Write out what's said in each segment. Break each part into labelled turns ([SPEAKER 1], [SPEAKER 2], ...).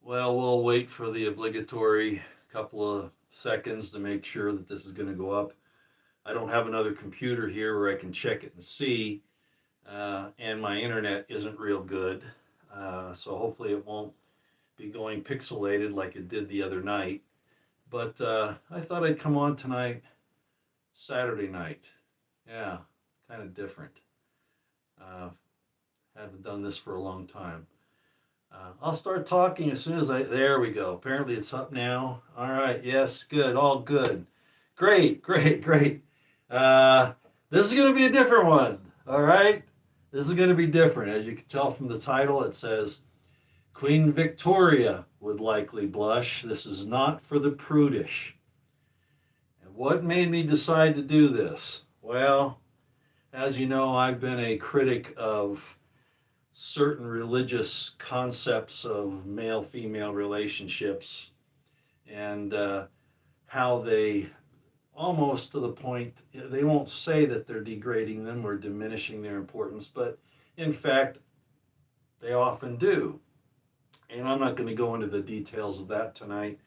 [SPEAKER 1] Well, we'll wait for the obligatory couple of seconds to make sure that this is going to go up. I don't have another computer here where I can check it and see, and my internet isn't real good. So hopefully it won't be going pixelated like it did the other night. But I thought I'd come on tonight, Saturday night. Yeah, kind of different. Uh, haven't done this for a long time. I'll start talking as soon as I. There we go. Apparently it's up now. All right. Yes. Good. All good. Great. Great. Great. Uh, this is going to be a different one. All right. This is going to be different. As you can tell from the title, it says Queen Victoria would likely blush. This is not for the prudish. And what made me decide to do this? Well, as you know, I've been a critic of certain religious concepts of male female relationships and how they almost to the point they won't say that they're degrading them or diminishing their importance, but in fact, they often do. And I'm not going to go into the details of that tonight.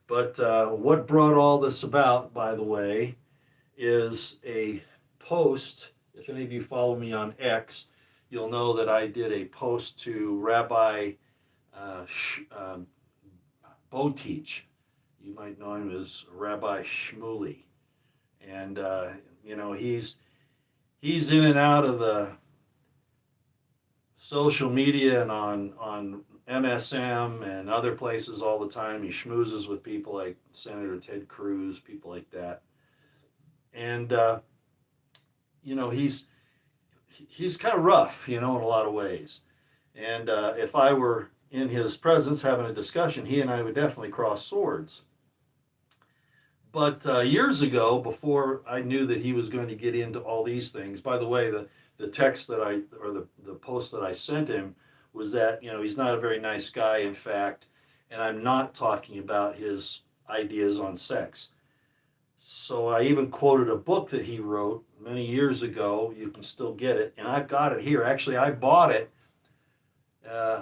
[SPEAKER 1] But what brought all this about, by the way, is a post. If any of you follow me on X, you'll know that I did a post to Rabbi Botich. You might know him as Rabbi Shmuley, and he's in and out of the social media and on MSM and other places all the time. He schmoozes with people like Senator Ted Cruz, people like that, and he's kind of rough, in a lot of ways. And if I were in his presence having a discussion, he and I would definitely cross swords. But years ago, before I knew that he was going to get into all these things, by the way, the text that the post that I sent him was that, he's not a very nice guy, in fact, and I'm not talking about his ideas on sex. So I even quoted a book that he wrote many years ago. You can still get it, and I've got it here. Actually, I bought it.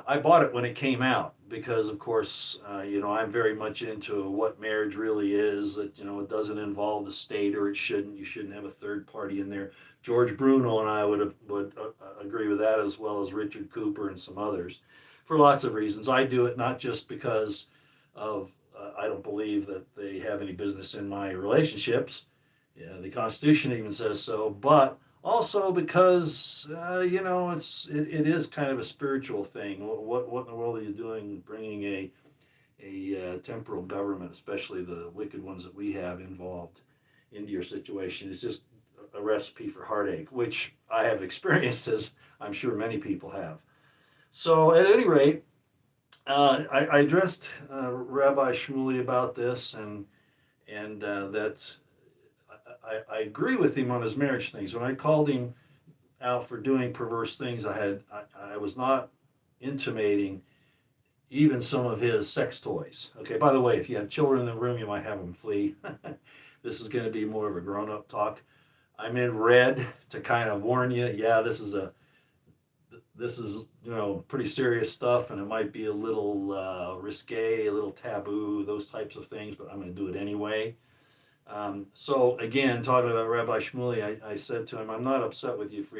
[SPEAKER 1] I bought it when it came out because, of course, I'm very much into what marriage really is. That it doesn't involve the state, or it shouldn't. You shouldn't have a third party in there. George Bruno and I would agree with that, as well as Richard Cooper and some others, for lots of reasons. I do it not just because of I don't believe that they have any business in my relationships. Yeah, the Constitution even says so, but also because it is kind of a spiritual thing. What in the world are you doing, bringing a temporal government, especially the wicked ones that we have involved, into your situation? It's just a recipe for heartache, which I have experienced, as I'm sure many people have. So at any rate, I addressed Rabbi Shmuley about this, and that I agree with him on his marriage things. When I called him out for doing perverse things, I was not intimating even some of his sex toys. Okay, by the way, if you have children in the room, you might have them flee. This is going to be more of a grown-up talk. I'm in red to kind of warn you. Yeah, this is pretty serious stuff, and it might be a little risque, a little taboo, those types of things, but I'm going to do it anyway. So again, talking about Rabbi Shmuley, I said to him, I'm not upset with you for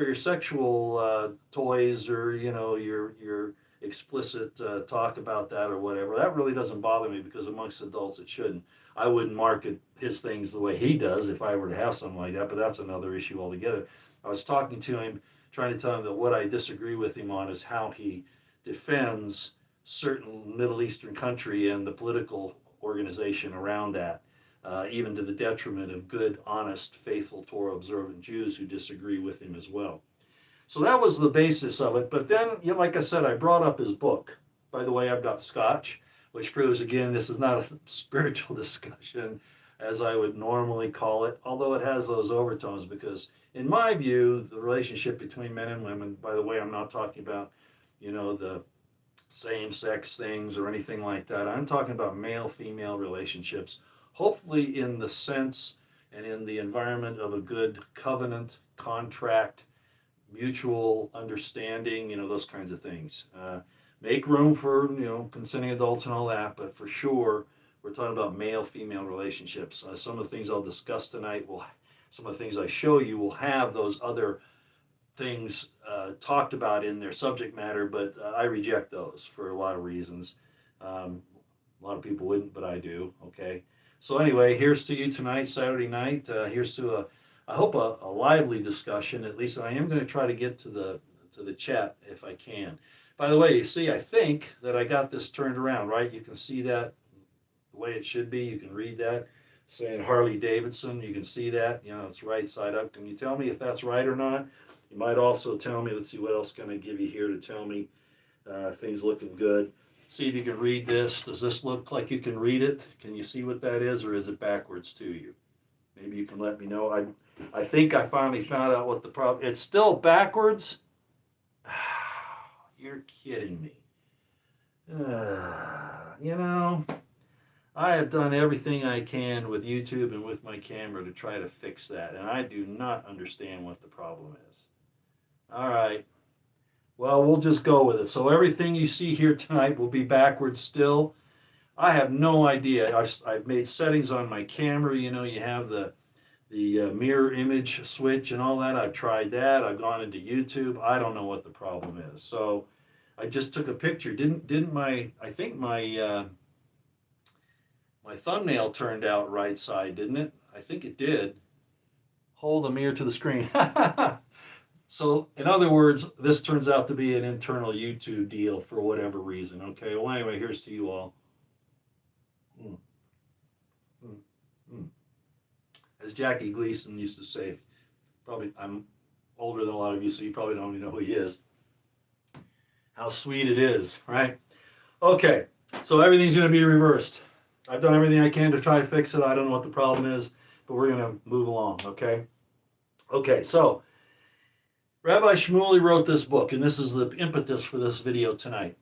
[SPEAKER 1] your sexual toys, or your explicit talk about that or whatever. That really doesn't bother me, because amongst adults it shouldn't. I wouldn't market his things the way he does if I were to have something like that, but that's another issue altogether. I was talking to him, trying to tell him that what I disagree with him on is how he defends certain Middle Eastern country and the political organization around that, even to the detriment of good, honest, faithful, Torah-observant Jews who disagree with him as well. So that was the basis of it. But then, like I said, I brought up his book. By the way, I've got scotch, which proves, again, this is not a spiritual discussion, as I would normally call it, although it has those overtones, because in my view, the relationship between men and women, by the way, I'm not talking about, the same-sex things or anything like that. I'm talking about male-female relationships, hopefully in the sense and in the environment of a good covenant, contract, mutual understanding, those kinds of things. make room for, consenting adults and all that, but for sure, we're talking about male-female relationships. Some of the things I'll discuss tonight some of the things I show you will have those other things talked about in their subject matter, but I reject those for a lot of reasons. A lot of people wouldn't, but I do. Okay. So anyway, here's to you tonight, Saturday night. Here's to I hope a lively discussion. At least I am going to try to get to the chat if I can. By the way, you see, I think that I got this turned around, right? You can see that the way it should be. You can read that saying Harley Davidson. You can see that, it's right side up. Can you tell me if that's right or not? You might also tell me, let's see what else can I give you here to tell me things looking good. See if you can read this. Does this look like you can read it? Can you see what that is, or is it backwards to you? Maybe you can let me know. I think I finally found out what the problem. It's still backwards. You're kidding me. I have done everything I can with YouTube and with my camera to try to fix that, and I do not understand what the problem is. All right. Well, we'll just go with it. So everything you see here tonight will be backwards still. I have no idea. I've made settings on my camera. You have the mirror image switch and all that. I've tried that. I've gone into YouTube. I don't know what the problem is. So I just took a picture. I think my thumbnail turned out right side, didn't it? I think it did. Hold the mirror to the screen. So, in other words, this turns out to be an internal YouTube deal for whatever reason. Okay, well, anyway, here's to you all. As Jackie Gleason used to say, probably I'm older than a lot of you, so you probably don't even know who he is. How sweet it is, right? Okay, so everything's going to be reversed. I've done everything I can to try to fix it. I don't know what the problem is, but we're going to move along, okay? Okay, so Rabbi Shmuley wrote this book, and this is the impetus for this video tonight.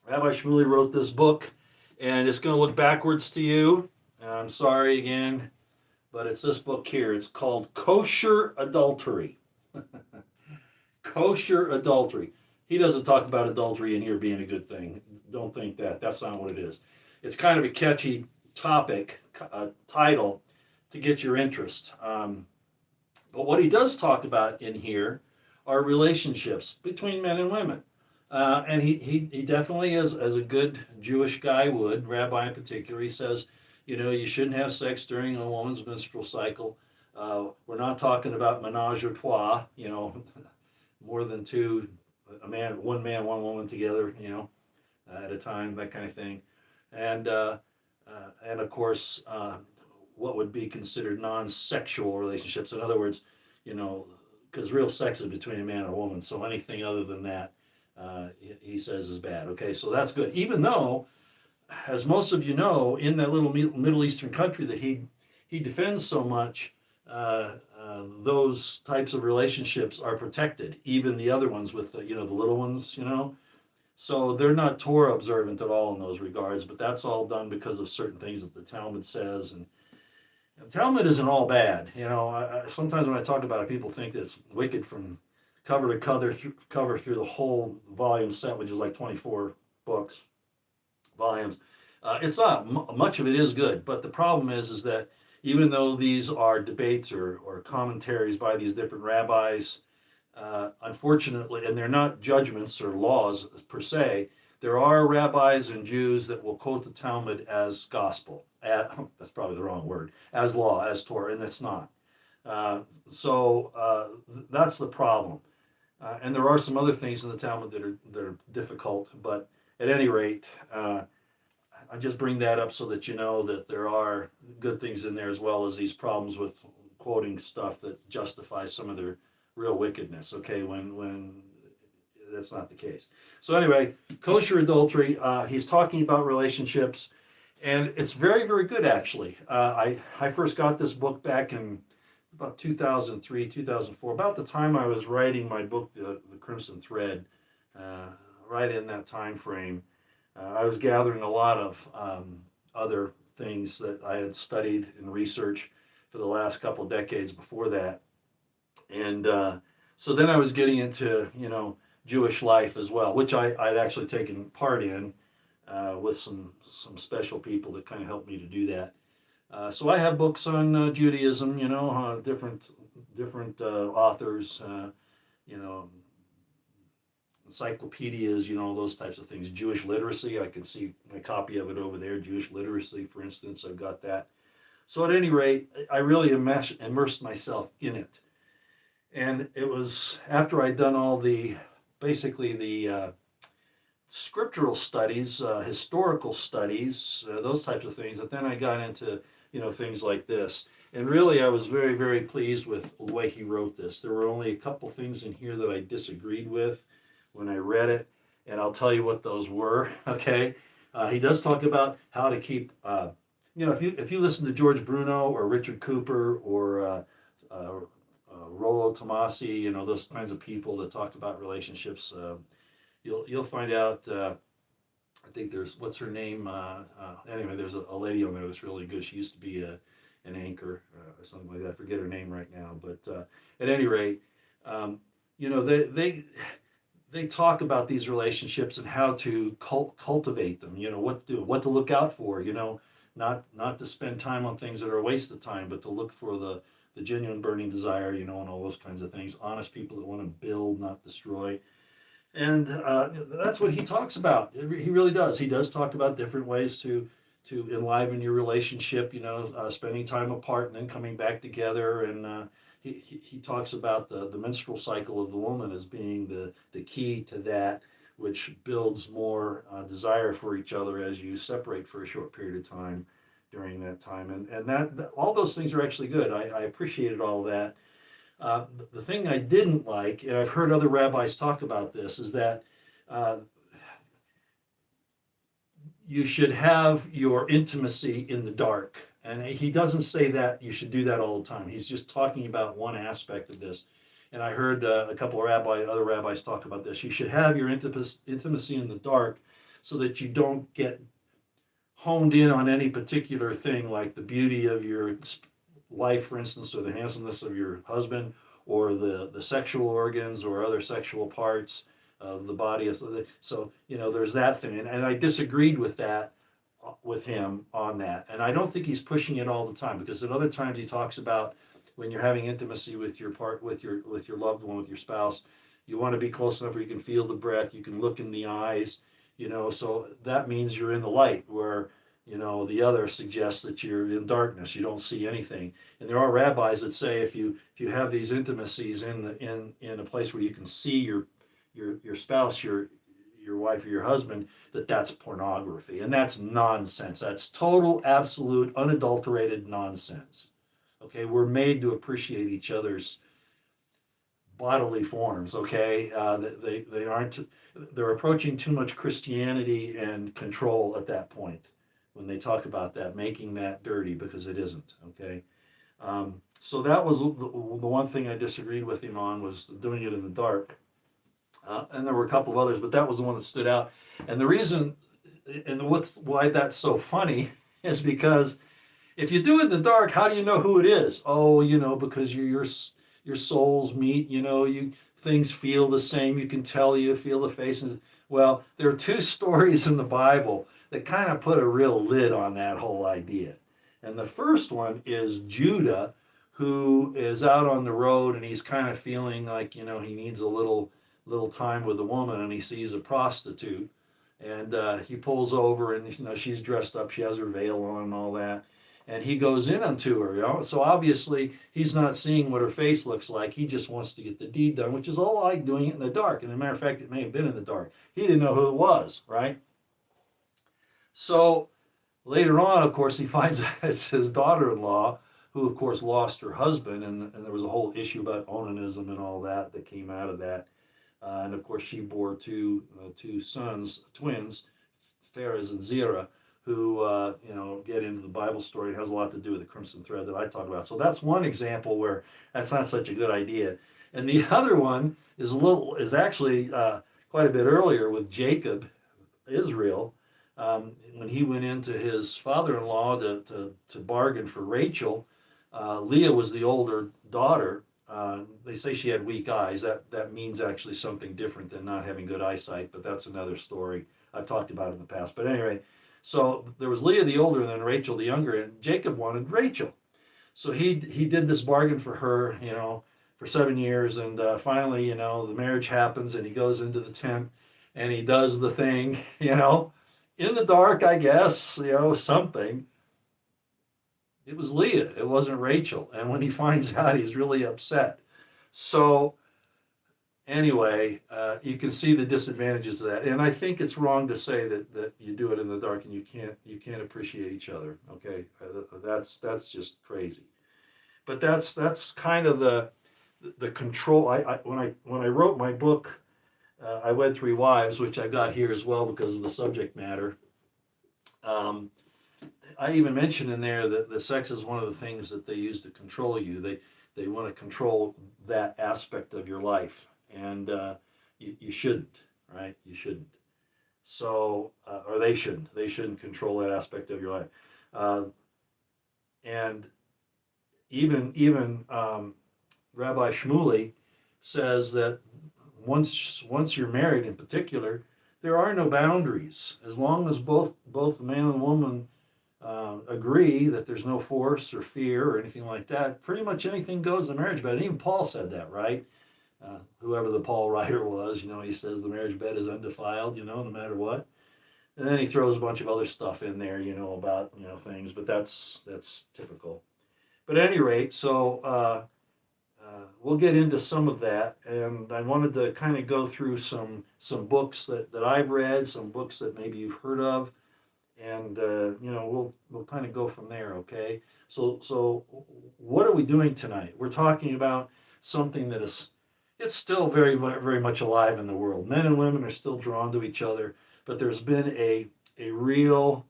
[SPEAKER 1] Rabbi Shmuley wrote this book, and it's going to look backwards to you. I'm sorry again, but it's this book here. It's called Kosher Adultery. Kosher Adultery. He doesn't talk about adultery in here being a good thing. Don't think that. That's not what it is. It's kind of a catchy topic, title, to get your interest. But what he does talk about in here are relationships between men and women. And he definitely is, as a good Jewish guy would, rabbi in particular, he says, you shouldn't have sex during a woman's menstrual cycle. We're not talking about menage a trois, more than two, one man, one woman together, at a time, that kind of thing. And of course, what would be considered non-sexual relationships. In other words, because real sex is between a man and a woman, so anything other than that, he says is bad. Okay, so that's good. Even though, as most of you know, in that little Middle Eastern country that he defends so much, those types of relationships are protected. Even the other ones with the little ones, So they're not Torah observant at all in those regards, but that's all done because of certain things that the Talmud says. And Talmud isn't all bad. Sometimes when I talk about it, people think that it's wicked from cover to cover through the whole volume set, which is like 24 volumes. It's not. Much of it is good, but the problem is that even though these are debates or commentaries by these different rabbis, unfortunately, and they're not judgments or laws per se, there are rabbis and Jews that will quote the Talmud as gospel. That's probably the wrong word. As law, as Torah, and it's not. So that's the problem. And there are some other things in the Talmud that are difficult, but at any rate, I just bring that up so that you know that there are good things in there as well as these problems with quoting stuff that justifies some of their real wickedness, okay, when that's not the case. So anyway, kosher adultery, he's talking about relationships, and it's very, very good, actually. I first got this book back in about 2003, 2004, about the time I was writing my book, The Crimson Thread, right in that time frame. I was gathering a lot of other things that I had studied and researched for the last couple of decades before that. And so then I was getting into, Jewish life as well, which I'd actually taken part in with some special people that kind of helped me to do that. So I have books on Judaism, different authors, you know, encyclopedias, those types of things. Jewish literacy, I can see a copy of it over there. Jewish literacy, for instance, I've got that. So at any rate, I really immersed myself in it. And it was after I'd done all basically the scriptural studies, historical studies, those types of things, that then I got into, things like this. And really, I was very, very pleased with the way he wrote this. There were only a couple things in here that I disagreed with when I read it, and I'll tell you what those were, okay? He does talk about how to keep, if you listen to George Bruno or Richard Cooper or Rollo Tomasi, those kinds of people that talk about relationships, you'll find out. I think there's what's her name. Anyway, there's a lady on there that's really good. She used to be an anchor or something like that. I forget her name right now, but at any rate, they talk about these relationships and how to cultivate them. What to look out for. Not to spend time on things that are a waste of time, but to look for the genuine burning desire, and all those kinds of things. Honest people that want to build, not destroy. And that's what he talks about. He really does. He does talk about different ways to enliven your relationship, spending time apart and then coming back together. And he talks about the menstrual cycle of the woman as being the key to that, which builds more desire for each other as you separate for a short period of time during that time. And that all those things are actually good. I appreciated all that. The thing I didn't like, and I've heard other rabbis talk about this, is that you should have your intimacy in the dark. And he doesn't say that you should do that all the time. He's just talking about one aspect of this. And I heard a couple of other rabbis talk about this. You should have your intimacy in the dark so that you don't get honed in on any particular thing, like the beauty of your wife, for instance, or the handsomeness of your husband, or the sexual organs or other sexual parts of the body. So there's that thing. And I disagreed with that, with him on that. And I don't think he's pushing it all the time, because at other times he talks about when you're having intimacy with your loved one, with your spouse, you want to be close enough where you can feel the breath, you can look in the eyes, so that means you're in the light, where the other suggests that you're in darkness, you don't see anything. And there are rabbis that say if you have these intimacies in a place where you can see your spouse, your wife or your husband, that's pornography. And that's nonsense. That's total, absolute, unadulterated nonsense. Okay, we're made to appreciate each other's bodily forms. Okay, they aren't. They're approaching too much Christianity and control at that point when they talk about that, making that dirty, because it isn't. Okay, so that was the one thing I disagreed with him on, was doing it in the dark. And there were a couple of others, but that was the one that stood out. And the reason, and why that's so funny, is because if you do it in the dark, how do you know who it is? Oh, because your souls meet. Things feel the same. You can tell, you feel the faces. Well, there are two stories in the Bible that kind of put a real lid on that whole idea. And the first one is Judah, who is out on the road and he's kind of feeling like, he needs a little time with a woman, and he sees a prostitute, and he pulls over, and she's dressed up, she has her veil on and all that, and he goes in onto her. So obviously he's not seeing what her face looks like. He just wants to get the deed done, which is all like doing it in the dark. And as a matter of fact, it may have been in the dark. He didn't know who it was, right? So later on, of course, he finds out it's his daughter-in-law, who of course lost her husband, and there was a whole issue about onanism and all that came out of that. And of course, she bore two sons, twins, Pharez and Zerah, who get into the Bible story. It has a lot to do with the crimson thread that I talk about. So that's one example where that's not such a good idea. And the other one is actually quite a bit earlier, with Jacob, Israel, when he went into his father-in-law to bargain for Rachel. Leah was the older daughter, They say she had weak eyes. That means actually something different than not having good eyesight, but that's another story I've talked about in the past. But anyway, so there was Leah the older and then Rachel the younger, and Jacob wanted Rachel. So he did this bargain for her, for 7 years, and finally, the marriage happens, and he goes into the tent, and he does the thing, in the dark, I guess, something. It was Leah. It wasn't Rachel. And when he finds out, he's really upset. So anyway, you can see the disadvantages of that. And I think it's wrong to say that you do it in the dark and you can't appreciate each other. Okay, that's just crazy. But that's kind of the control. When I wrote my book, I Wed Three Wives, which I got here as well because of the subject matter. I even mentioned in there that the sex is one of the things that they use to control you. They want to control that aspect of your life, and you shouldn't, right? You shouldn't. So, or they shouldn't. They shouldn't control that aspect of your life. And even Rabbi Shmuley says that once you're married, in particular, there are no boundaries as long as both the man and the woman agree that there's no force or fear or anything like that. Pretty much anything goes in the marriage bed. And even Paul said that, right? Whoever the Paul writer was, he says the marriage bed is undefiled, no matter what. And then he throws a bunch of other stuff in there, about things, but that's typical. But at any rate, so we'll get into some of that, and I wanted to kind of go through some books that I've read, some books that maybe you've heard of, and we'll kind of go from there. Okay, so what are we doing tonight? We're talking about something that it's still very very much alive in the world. Men and women are still drawn to each other, but there's been a real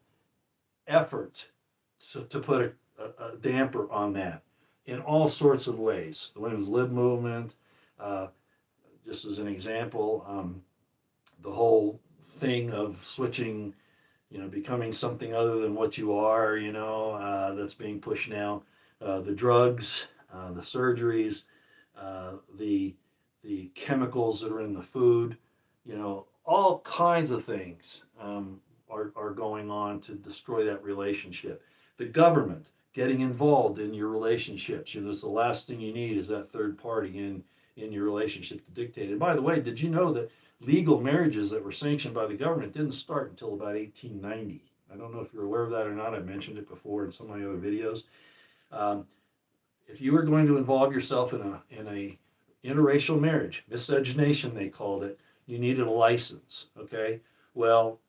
[SPEAKER 1] effort to put a damper on that in all sorts of ways. The women's lib movement, just as an example, the whole thing of switching, becoming something other than what you are, that's being pushed now. The drugs, the surgeries, the chemicals that are in the food, all kinds of things are going on to destroy that relationship. The government getting involved in your relationships. That's the last thing you need is that third party in your relationship to dictate. And by the way, did you know that legal marriages that were sanctioned by the government didn't start until about 1890? I don't know if you're aware of that or not. I mentioned it before in some of my other videos. If you were going to involve yourself in a interracial marriage, miscegenation they called it, you needed a license. Okay, well,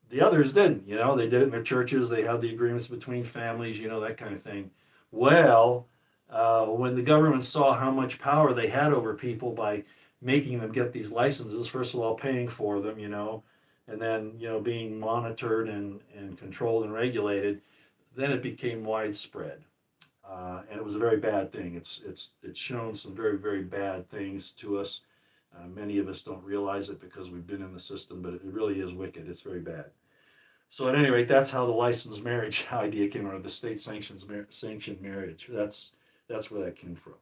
[SPEAKER 1] the others didn't. They did it in their churches. They had the agreements between families, that kind of thing. Well, when the government saw how much power they had over people by making them get these licenses, first of all, paying for them, and then, being monitored and controlled and regulated, then it became widespread. And it was a very bad thing. It's shown some very, very bad things to us. Many of us don't realize it because we've been in the system, but it really is wicked. It's very bad. So at any rate, that's how the licensed marriage idea came, or the state sanctioned marriage. That's where that came from.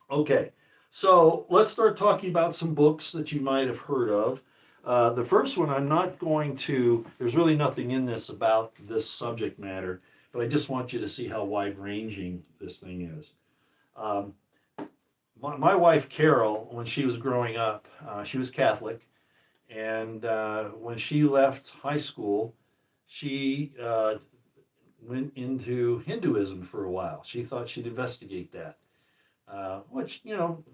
[SPEAKER 1] Okay, so let's start talking about some books that you might have heard of. The first one, there's really nothing in this about this subject matter, but I just want you to see how wide-ranging this thing is. My wife, Carol, when she was growing up, she was Catholic, and when she left high school, she went into Hinduism for a while. She thought she'd investigate that, which,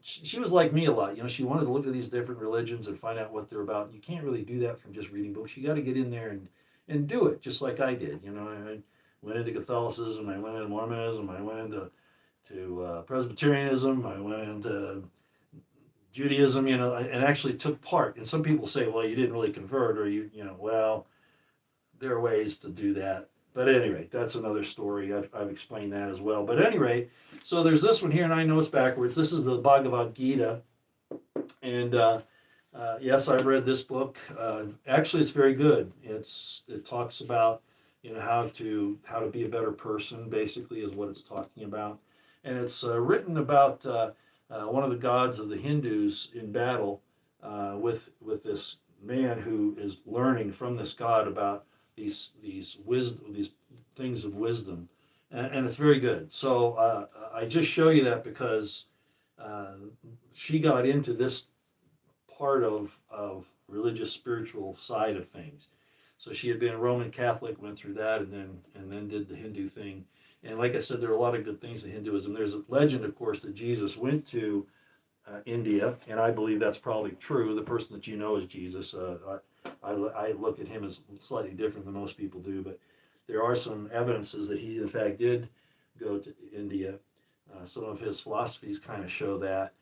[SPEAKER 1] she was like me a lot. She wanted to look at these different religions and find out what they're about. You can't really do that from just reading books. You got to get in there and do it, just like I did. I went into Catholicism, I went into Mormonism, I went into Presbyterianism, I went into Judaism, and actually took part. And some people say, well, you didn't really convert, or well, there are ways to do that. But at any rate, that's another story. I've explained that as well. But at any rate, so there's this one here, and I know it's backwards. This is the Bhagavad Gita. And yes, I've read this book. Actually, it's very good. It talks about how to be a better person, basically, is what it's talking about. and it's written about one of the gods of the Hindus in battle with this man who is learning from this god about these things of wisdom, and it's very good. So I just show you that because uh, she got into this part of religious spiritual side of things. So she had been a Roman Catholic, went through that, and then did the Hindu thing. And like I said, there are a lot of good things in Hinduism. There's a legend, of course, that Jesus went to India, and I believe that's probably true. The person that you know is Jesus. I look at him as slightly different than most people do, but there are some evidences that he, in fact, did go to India. Some of his philosophies kind of show that.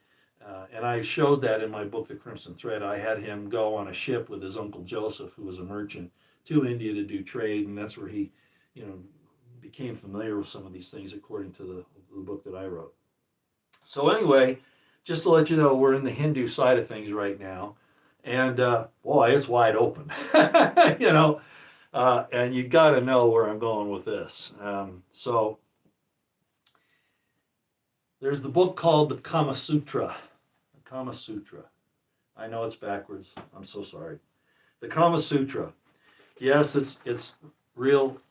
[SPEAKER 1] And I showed that in my book, The Crimson Thread. I had him go on a ship with his uncle Joseph, who was a merchant, to India to do trade, and that's where he, you know, became familiar with some of these things according to the book that I wrote. So anyway, just to let you know, we're in the Hindu side of things right now, and boy, it's wide open, you know, and you got to know where I'm going with this. So there's the book called the Kama Sutra. The Kama Sutra. I know it's backwards. I'm so sorry. The Kama Sutra. Yes, it's real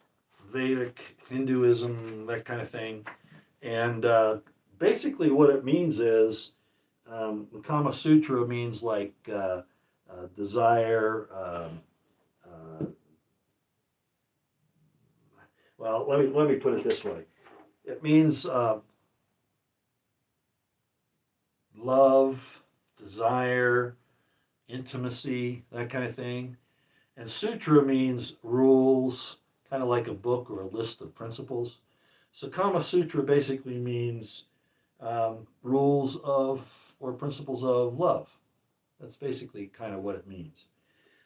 [SPEAKER 1] Vedic Hinduism, that kind of thing, and basically what it means is the Kama Sutra means like desire. Well, let me put it this way. It means love, desire, intimacy, that kind of thing. And sutra means rules, kind of like a book or a list of principles. So Kama Sutra basically means rules of or principles of love. That's basically kind of what it means.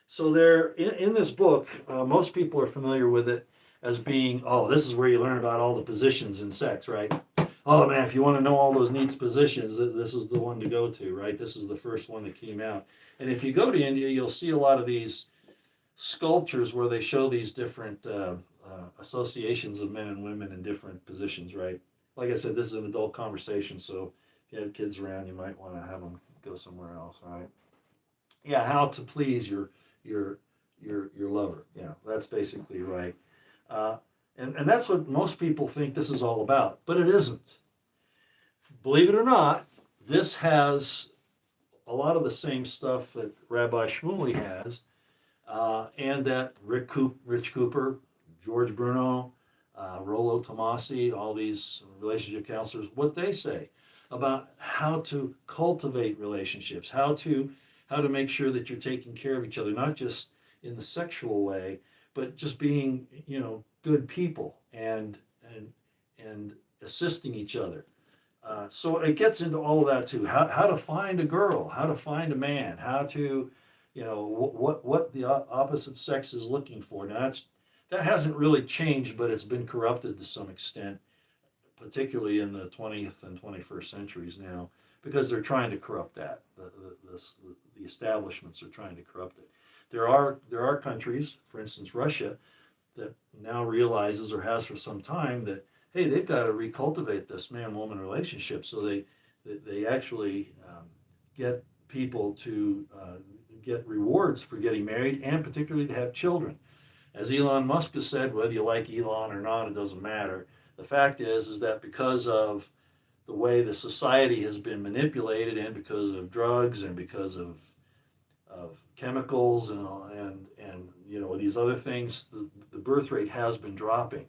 [SPEAKER 1] So there, in this book, most people are familiar with it as being, oh, this is where you learn about all the positions in sex, right? Oh man, if you want to know all those neat positions, this is the one to go to, right? This is the first one that came out. And if you go to India, you'll see a lot of these sculptures where they show these different associations of men and women in different positions, right? Like I said, this is an adult conversation, so if you have kids around, you might want to have them go somewhere else, all right? Yeah, how to please your lover. Yeah, that's basically right. And that's what most people think this is all about, but it isn't. Believe it or not, this has a lot of the same stuff that Rabbi Shmuley has, and that Rich Cooper, George Bruno, Rollo Tomasi, all these relationship counselors, what they say about how to cultivate relationships, how to make sure that you're taking care of each other, not just in the sexual way, but just being, good people and assisting each other. So it gets into all of that too. How to find a girl, how to find a man, how to, what the opposite sex is looking for. Now that hasn't really changed, but it's been corrupted to some extent, particularly in the 20th and 21st centuries now, because they're trying to corrupt that. The establishments are trying to corrupt it. There are countries, for instance, Russia, that now realizes or has for some time that, hey, they've got to recultivate this man-woman relationship. So they actually get people to get rewards for getting married, and particularly to have children. As Elon Musk has said, whether you like Elon or not, it doesn't matter. The fact is that because of the way the society has been manipulated, and because of drugs, and because of chemicals and these other things, the birth rate has been dropping.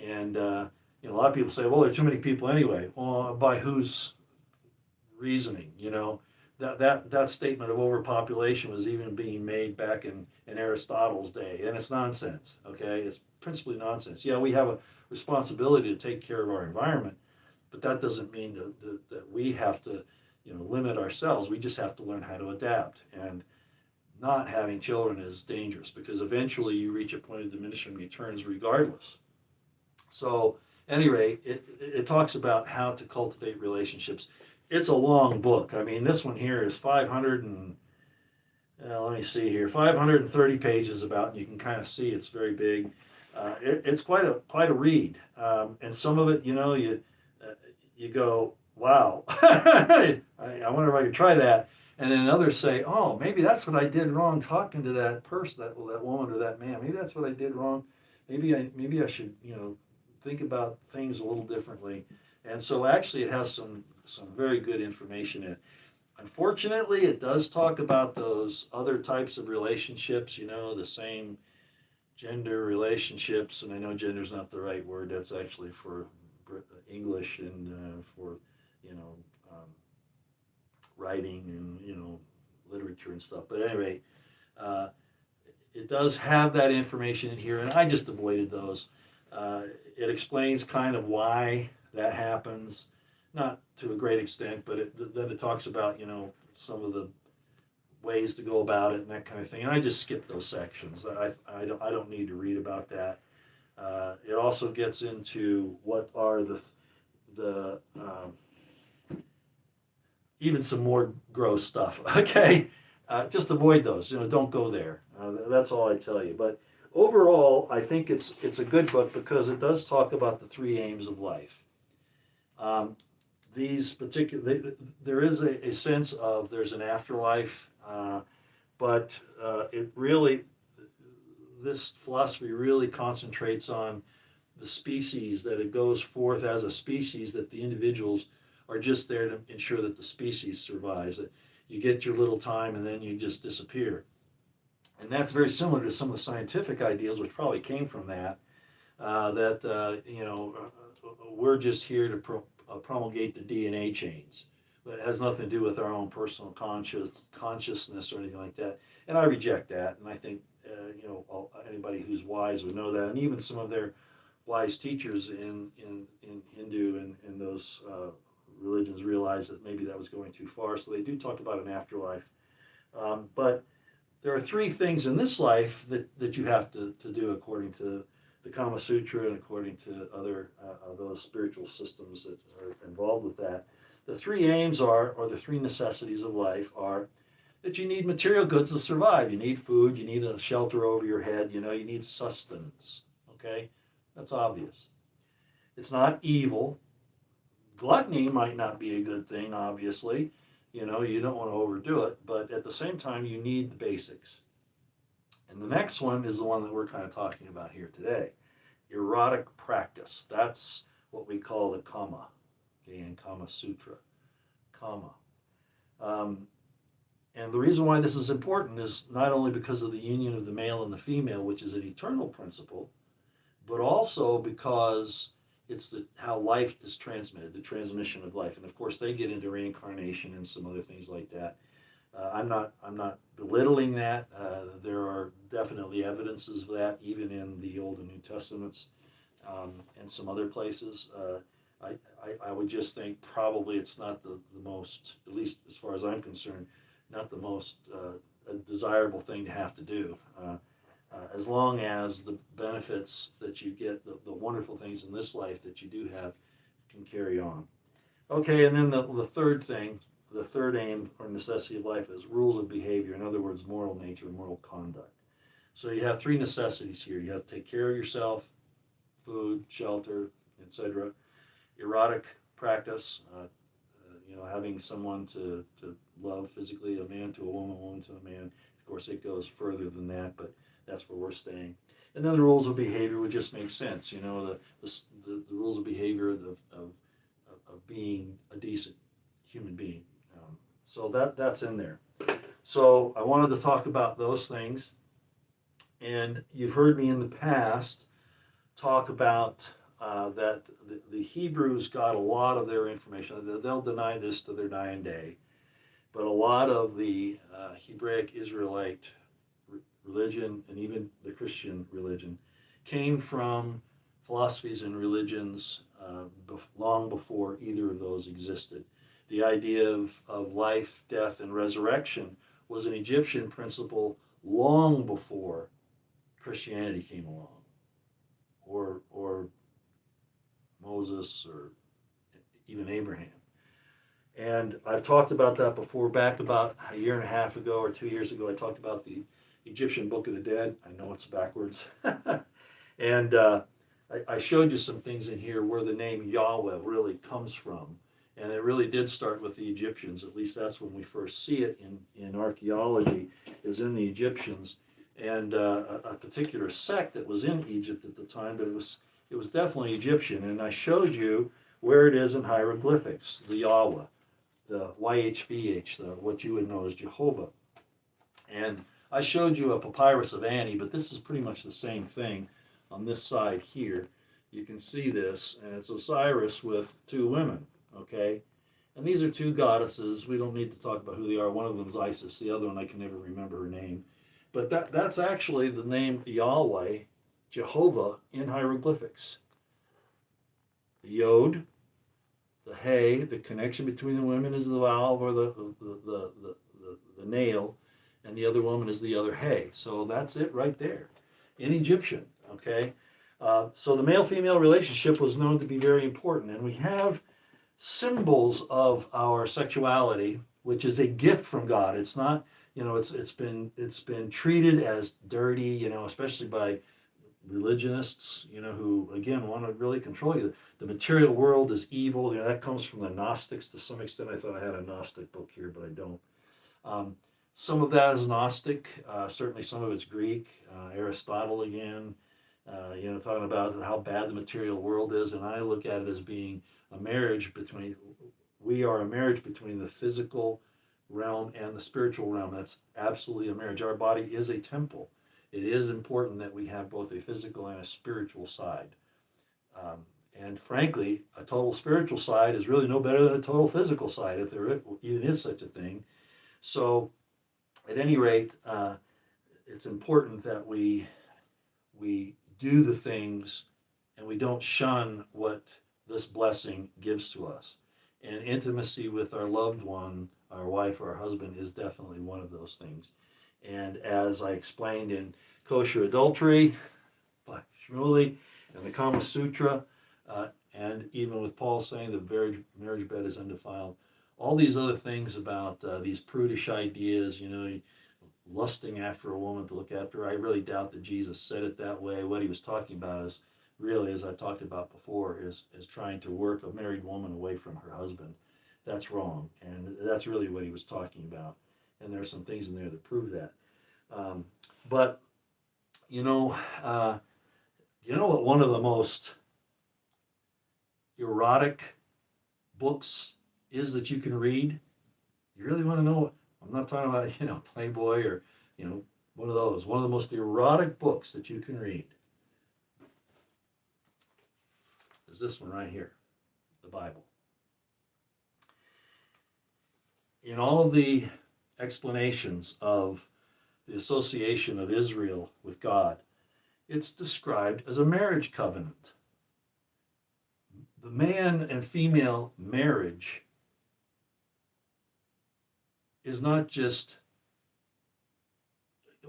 [SPEAKER 1] And a lot of people say, well, there are too many people anyway. Well, by whose reasoning? That statement of overpopulation was even being made back in Aristotle's day, and it's nonsense. Okay, it's principally nonsense. Yeah, we have a responsibility to take care of our environment, but that doesn't mean that we have to limit ourselves. We just have to learn how to adapt. And not having children is dangerous, because eventually you reach a point of diminishing returns regardless. So at any rate, it talks about how to cultivate relationships. It's a long book. I mean, this one here is 530 pages about, and you can kind of see it's very big. It's quite a read, and some of it, you go, wow, I wonder if I could try that. And then others say, oh, maybe that's what I did wrong talking to that person, that woman or that man. Maybe that's what I did wrong. Maybe I should, think about things a little differently. And so actually it has some very good information in it. Unfortunately, it does talk about those other types of relationships, the same gender relationships. And I know gender's not the right word. That's actually for English and for, you know, um, writing and, literature and stuff. But at any rate, uh, it does have that information in here, and I just avoided those. It explains kind of why that happens, not to a great extent, but then it talks about, some of the ways to go about it and that kind of thing. And I just skipped those sections. I don't need to read about that. It also gets into what are the even some more gross stuff. Okay, just avoid those. Don't go there. That's all I tell you. But overall, I think it's a good book because it does talk about the three aims of life. These particular, there is a sense of there's an afterlife, but it really, this philosophy really concentrates on the species, that it goes forth as a species, that the individuals are just there to ensure that the species survives, that you get your little time and then you just disappear. And that's very similar to some of the scientific ideas, which probably came from that, we're just here to promulgate the DNA chains. But it has nothing to do with our own personal consciousness or anything like that. And I reject that. And I think, anybody who's wise would know that. And even some of their wise teachers in Hindu and those religions realized that maybe that was going too far. So they do talk about an afterlife. But there are three things in this life that you have to do according to the Kama Sutra and according to other those spiritual systems that are involved with that. The three aims or the three necessities of life are that you need material goods to survive. You need food, you need a shelter over your head, you need sustenance. Okay? That's obvious. It's not evil. Gluttony might not be a good thing, obviously. You don't want to overdo it, but at the same time, you need the basics. And the next one is the one that we're kind of talking about here today. Erotic practice. That's what we call the Kama, okay, in Kama Sutra. Kama. And the reason why this is important is not only because of the union of the male and the female, which is an eternal principle, but also because it's how life is transmitted, the transmission of life. And of course, they get into reincarnation and some other things like that. I'm not belittling that. There are definitely evidences of that, even in the Old and New Testaments, and some other places. I would just think probably it's not the most, at least as far as I'm concerned, not the most desirable thing to have to do. As long as the benefits that you get, the wonderful things in this life that you do have, can carry on. Okay, and then the third thing, the third aim or necessity of life is rules of behavior. In other words, moral nature, moral conduct. So you have three necessities here. You have to take care of yourself, food, shelter, etc. Erotic practice, having someone to love physically, a man to a woman to a man. Of course, it goes further than that, but that's where we're staying. And then the rules of behavior would just make sense. The rules of behavior of being a decent human being. So that's in there. So I wanted to talk about those things. And you've heard me in the past talk about that the Hebrews got a lot of their information. They'll deny this to their dying day. But a lot of the Hebraic Israelite religion and even the Christian religion came from philosophies and religions long before either of those existed. The idea of life, death, and resurrection was an Egyptian principle long before Christianity came along, or Moses, or even Abraham. And I've talked about that before. Back about a year and a half ago or 2 years ago, I talked about the Egyptian Book of the Dead. I know it's backwards. And I showed you some things in here where the name Yahweh really comes from. And it really did start with the Egyptians. At least that's when we first see it in archaeology, is in the Egyptians. And a particular sect that was in Egypt at the time, but it was definitely Egyptian. And I showed you where it is in hieroglyphics, the Yahweh, the YHVH, what you would know as Jehovah. And I showed you a papyrus of Ani, but this is pretty much the same thing on this side here. You can see this, and it's Osiris with two women, okay? And these are two goddesses. We don't need to talk about who they are. One of them is Isis. The other one, I can never remember her name. But that's actually the name Yahweh, Jehovah, in hieroglyphics. The Yod, the Hey, the connection between the women is the vowel or the nail, and the other woman is the other Hey. So that's it right there in Egyptian, okay? So the male-female relationship was known to be very important, and we have symbols of our sexuality, which is a gift from God. It's not, it's been treated as dirty, especially by religionists, who again want to really control you. The material world is evil. That comes from the Gnostics to some extent. I thought I had a Gnostic book here, but I don't. Some of that is Gnostic. Certainly, some of it's Greek. Aristotle again. Talking about how bad the material world is, and I look at it as being a marriage between. We are a marriage between the physical realm and the spiritual realm. That's absolutely a marriage. Our body is a temple. It is important that we have both a physical and a spiritual side. And frankly, a total spiritual side is really no better than a total physical side, if there even is such a thing. So, at any rate, it's important that we do the things and we don't shun what this blessing gives to us. And intimacy with our loved one, our wife or our husband, is definitely one of those things. And as I explained in Kosher Adultery by Shmuley and the Kama Sutra, and even with Paul saying the marriage bed is undefiled, all these other things about these prudish ideas, lusting after a woman to look after her, I really doubt that Jesus said it that way. What he was talking about is really, as I talked about before, is trying to work a married woman away from her husband. That's wrong, and that's really what he was talking about. And there are some things in there that prove that. But you know what one of the most erotic books is that you can read? You really want to know? I'm not talking about Playboy or one of those. One of the most erotic books that you can read is this one right here, the Bible. In all of the explanations of the association of Israel with God, it's described as a marriage covenant. The man and female marriage is not just,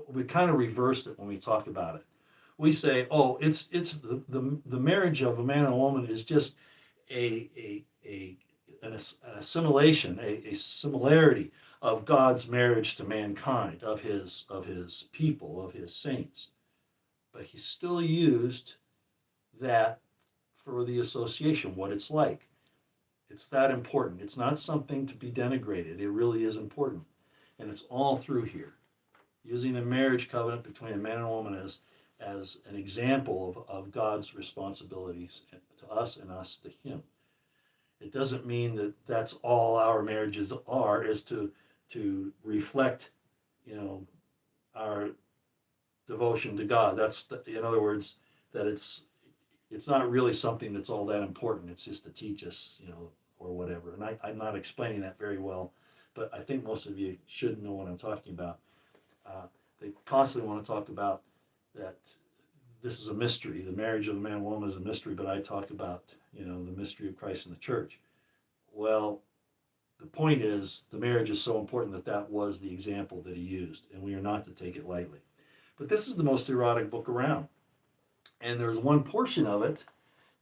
[SPEAKER 1] we kind of reversed it when we talk about it. We say, it's the marriage of a man and a woman is just an assimilation, a similarity of God's marriage to mankind, of his people, of his saints. But he still used that for the association, what it's like. It's that important. It's not something to be denigrated. It really is important. And it's all through here. Using the marriage covenant between a man and a woman as an example of God's responsibilities to us and us to him. It doesn't mean that that's all our marriages are, is to reflect, our devotion to God. That's, in other words, that it's not really something that's all that important. It's just to teach us, or whatever. And I'm not explaining that very well, but I think most of you should know what I'm talking about. They constantly want to talk about that this is a mystery. The marriage of a man and woman is a mystery, but I talk about, the mystery of Christ and the church. Well, the point is, the marriage is so important that was the example that he used, and we are not to take it lightly. But this is the most erotic book around. And there's one portion of it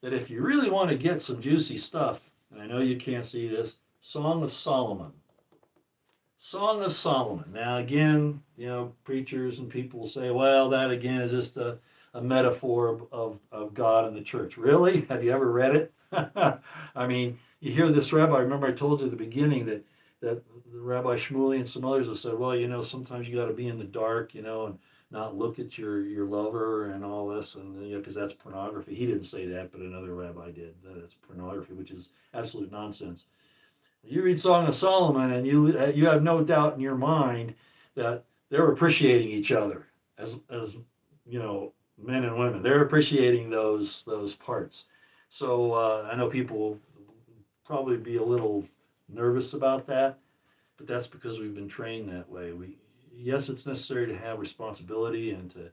[SPEAKER 1] that if you really want to get some juicy stuff, and I know you can't see this, Song of Solomon. Song of Solomon. Now again, preachers and people will say, well, that again is just a a metaphor of God and the church. Really? Have you ever read it? I mean, you hear this rabbi. Remember, I told you at the beginning that the Rabbi Shmuley and some others have said, well, sometimes you got to be in the dark, and not look at your lover and all this, and because that's pornography. He didn't say that, but another rabbi did. That it's pornography, which is absolute nonsense. You read Song of Solomon, and you have no doubt in your mind that they're appreciating each other as men and women. They're appreciating those parts. So I know people will probably be a little nervous about that, but that's because we've been trained that way. Yes, it's necessary to have responsibility and to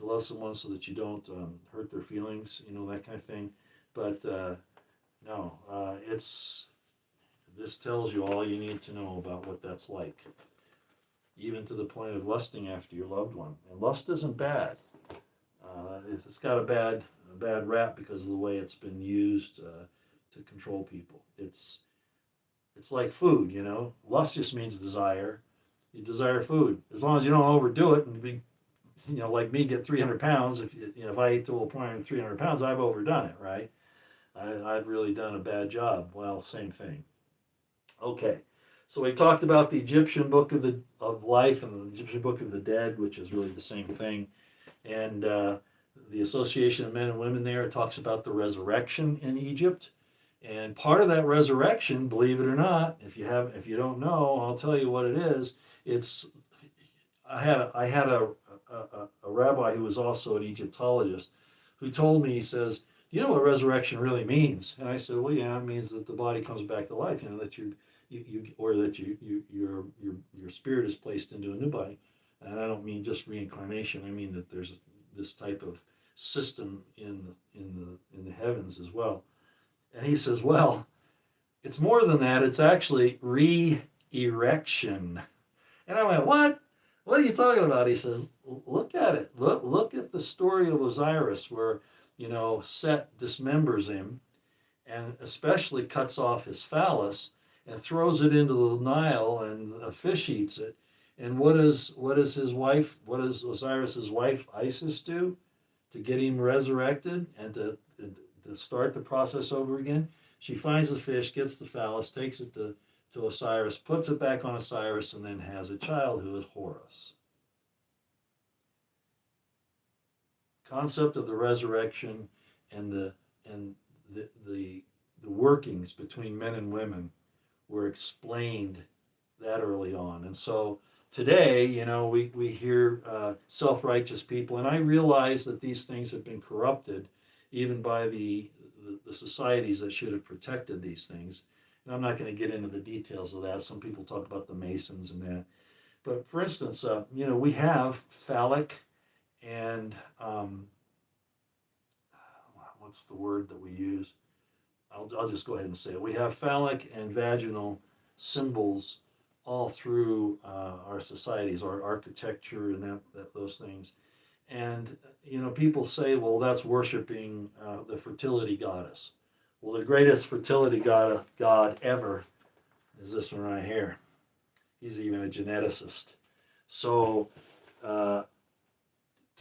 [SPEAKER 1] love someone so that you don't hurt their feelings, that kind of thing. But no, this tells you all you need to know about what that's like, even to the point of lusting after your loved one. And lust isn't bad. It's got a bad rap because of the way it's been used to control people. It's like food, Lust just means desire. You desire food. As long as you don't overdo it and be, like me, get 300 pounds. If I ate to a point of 300 pounds, I've overdone it, right? I've really done a bad job. Well, same thing. Okay, so we talked about the Egyptian book of life and the Egyptian book of the dead, which is really the same thing. And the association of men and women there talks about the resurrection in Egypt. And part of that resurrection, believe it or not, if you don't know, I'll tell you what it is. I had a rabbi who was also an Egyptologist who told me, he says, "You know what resurrection really means?" And I said, "Well, yeah, it means that the body comes back to life. That your spirit is placed into a new body." And I don't mean just reincarnation. I mean that there's this type of system in the heavens as well. And he says, "Well, it's more than that. It's actually re-erection." And I went, "What? What are you talking about?" He says, "Look at it. Look at the story of Osiris, where Set dismembers him, and especially cuts off his phallus and throws it into the Nile, and a fish eats it. And what does Osiris's wife Isis do to get him resurrected and to start the process over again? She finds the fish, gets the phallus, takes it to Osiris, puts it back on Osiris, and then has a child who is Horus." Concept of the resurrection and the workings between men and women were explained that early on. And so today, we hear self-righteous people, and I realize that these things have been corrupted even by the societies that should have protected these things. And I'm not going to get into the details of that. Some people talk about the Masons and that. But for instance, we have phallic and what's the word that we use? I'll just go ahead and say it. We have phallic and vaginal symbols all through our societies, our architecture, and those things. And people say, well, that's worshiping the fertility goddess. Well, the greatest fertility god ever is this one right here. He's even a geneticist. So to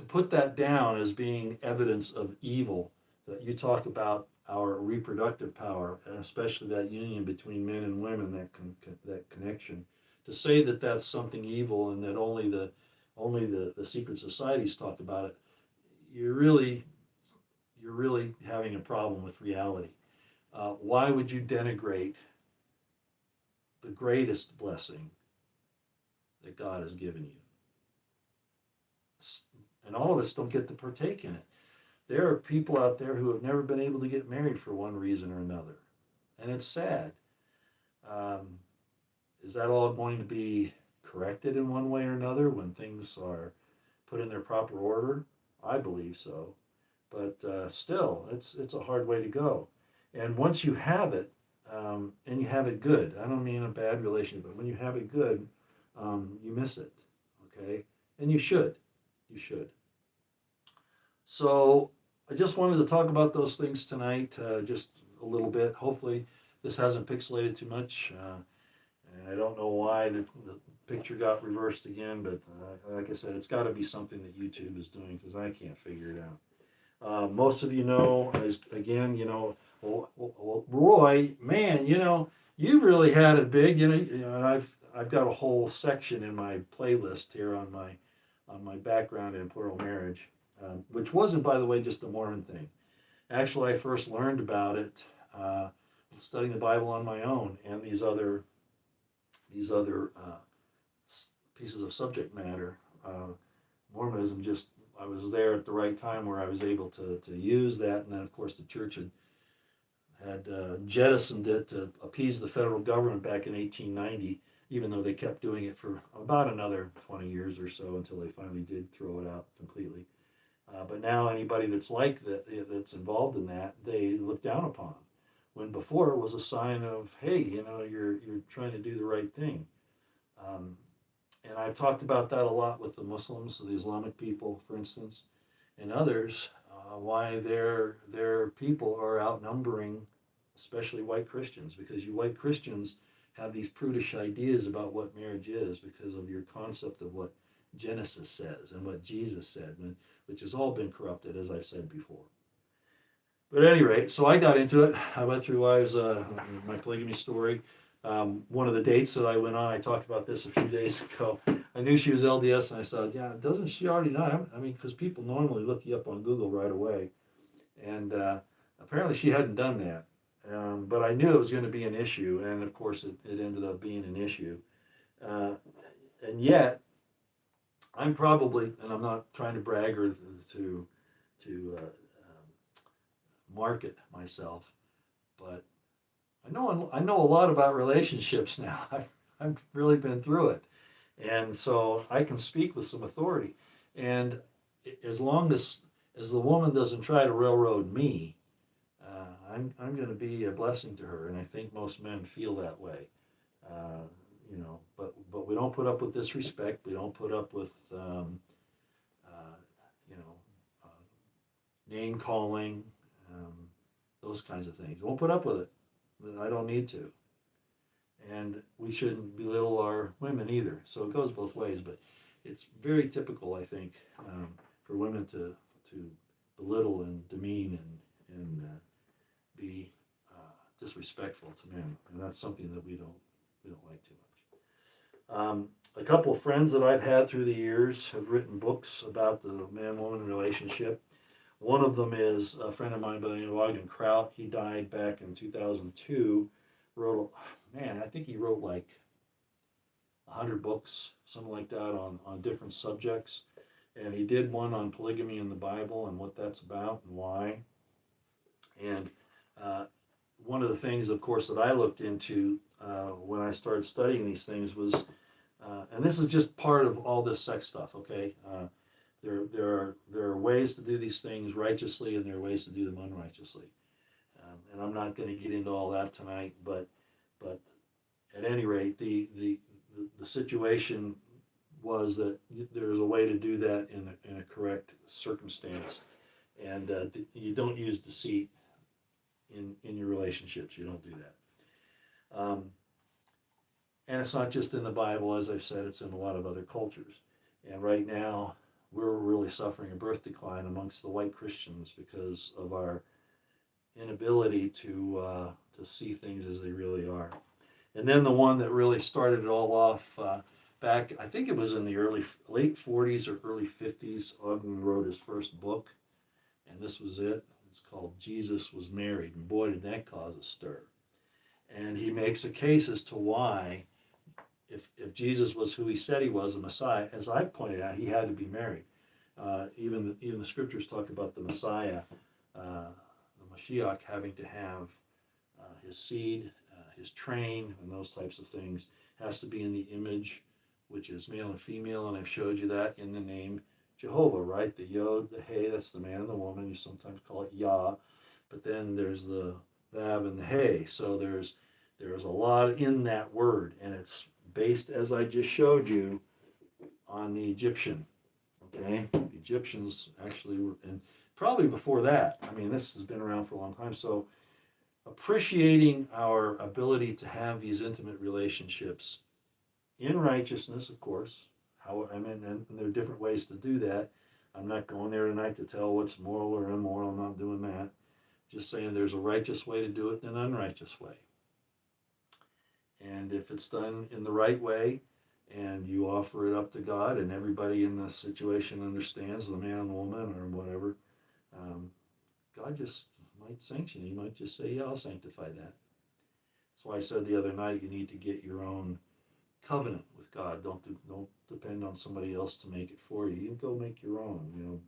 [SPEAKER 1] put that down as being evidence of evil, that you talk about our reproductive power, and especially that union between men and women, that connection, to say that that's something evil and that only the secret societies talk about it, you're really having a problem with reality. Why would you denigrate the greatest blessing that God has given you? And all of us don't get to partake in it. There are people out there who have never been able to get married for one reason or another. And it's sad. Is that all going to be corrected in one way or another when things are put in their proper order? I believe so. But still, it's a hard way to go. And once you have it, and you have it good, I don't mean a bad relationship, but when you have it good, you miss it, okay? And you should. You should. So I just wanted to talk about those things tonight, just a little bit. Hopefully this hasn't pixelated too much, And I don't know why the picture got reversed again, but like I said, it's got to be something that YouTube is doing because I can't figure it out. Most of you know, as again, well, Roy, man, you've really had it big, and I've got a whole section in my playlist here on my background in plural marriage, which wasn't, by the way, just a Mormon thing. Actually, I first learned about it studying the Bible on my own and these other pieces of subject matter. Mormonism just, I was there at the right time where I was able to use that, and then of course the church had jettisoned it to appease the federal government back in 1890, even though they kept doing it for about another 20 years or so until they finally did throw it out completely. But now anybody that's like that, that's involved in that, they look down upon. When before it was a sign of, hey, you're trying to do the right thing. And I've talked about that a lot with the Muslims, the Islamic people, for instance, and others, why their people are outnumbering, especially white Christians, because you white Christians have these prudish ideas about what marriage is because of your concept of what Genesis says and what Jesus said, which has all been corrupted, as I've said before. But at any rate, so I got into it. I went through my polygamy story. One of the dates that I went on, I talked about this a few days ago. I knew she was LDS, and I said, yeah, doesn't she already know? I mean, because people normally look you up on Google right away. And apparently she hadn't done that. But I knew it was going to be an issue, and of course it ended up being an issue. And yet, I'm probably, and I'm not trying to brag or to market myself, but I know a lot about relationships now. I've really been through it, and so I can speak with some authority. And as long as the woman doesn't try to railroad me, I'm going to be a blessing to her, and I think most men feel that way. But we don't put up with disrespect. We don't put up with name calling, those kinds of things. Won't put up with it. I don't need to. And we shouldn't belittle our women either. So it goes both ways. But it's very typical, I think, for women to belittle and demean and be disrespectful to men. And that's something that we don't like too much. A couple of friends that I've had through the years have written books about the man-woman relationship. One of them is a friend of mine by the name of Ogden Kraut. He died back in 2002. I think he wrote like 100 books, something like that, on different subjects. And he did one on polygamy in the Bible and what that's about and why. And one of the things, of course, that I looked into when I started studying these things was, and this is just part of all this sex stuff, okay? There are ways to do these things righteously, and there are ways to do them unrighteously. And I'm not going to get into all that tonight, but at any rate, the situation was that there's a way to do that in a correct circumstance, and you don't use deceit in your relationships. You don't do that. And it's not just in the Bible, as I've said, it's in a lot of other cultures. And right now, we're really suffering a birth decline amongst the white Christians because of our inability to see things as they really are. And then the one that really started it all off back, I think it was in the late 40s or early 50s, Ogden wrote his first book, and this was it. It's called Jesus Was Married, and boy, did that cause a stir. And he makes a case as to why, if Jesus was who he said he was, a Messiah, as I pointed out, he had to be married. Even the scriptures talk about the Messiah, the Mashiach, having to have his seed, his train, and those types of things. Has to be in the image, which is male and female, and I've showed you that in the name Jehovah, right? The Yod, the Hey, that's the man and the woman. You sometimes call it Yah, but then there's the Vav and the Hey. So there's a lot in that word, and it's based, as I just showed you, on the Egyptian. Okay, the Egyptians actually were, and probably before that. I mean, this has been around for a long time. So appreciating our ability to have these intimate relationships in righteousness, of course. And there are different ways to do that. I'm not going there tonight to tell what's moral or immoral. I'm not doing that. Just saying there's a righteous way to do it and an unrighteous way. And if it's done in the right way and you offer it up to God and everybody in the situation understands, the man and the woman or whatever, God just might sanction it. He might just say, yeah, I'll sanctify that. That's why I said the other night you need to get your own covenant with God. Don't depend on somebody else to make it for you. You go make your own.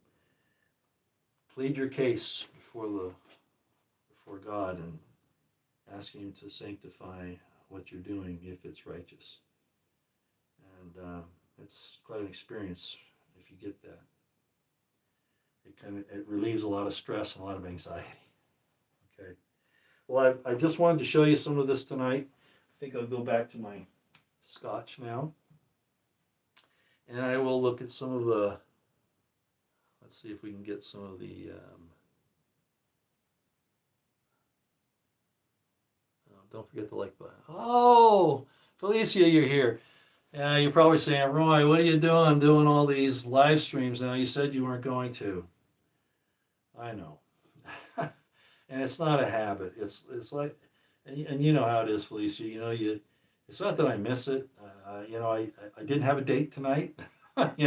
[SPEAKER 1] Plead your case before God and ask Him to sanctify what you're doing if it's righteous. And it's quite an experience if you get that. It relieves a lot of stress and a lot of anxiety. Okay. Well, I just wanted to show you some of this tonight. I think I'll go back to my scotch now. And I will look at some of the, let's see if we can get some of the, don't forget the like button. Oh, Felicia, you're here. Yeah, you're probably saying, Roy, what are you doing all these live streams now? You said you weren't going to. I know. And it's not a habit. It's like, and you know how it is, Felicia. It's not that I miss it. I didn't have a date tonight, and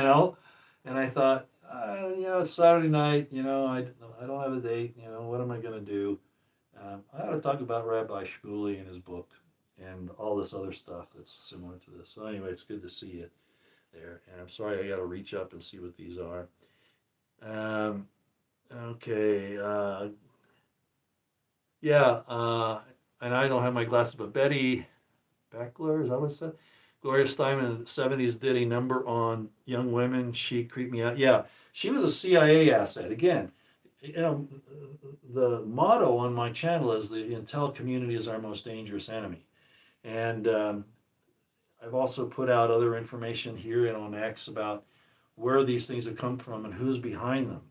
[SPEAKER 1] I thought, it's Saturday night. I don't have a date. What am I going to do? I ought to talk about Rabbi Shmuley and his book and all this other stuff that's similar to this. So anyway, it's good to see you there. And I'm sorry I got to reach up and see what these are. Okay. And I don't have my glasses, but Betty Beckler, is that what it said? Gloria Steinem in the 70s did a number on young women. She creeped me out. Yeah, she was a CIA asset. Again, the motto on my channel is the intel community is our most dangerous enemy. And I've also put out other information here and on X about where these things have come from and who's behind them.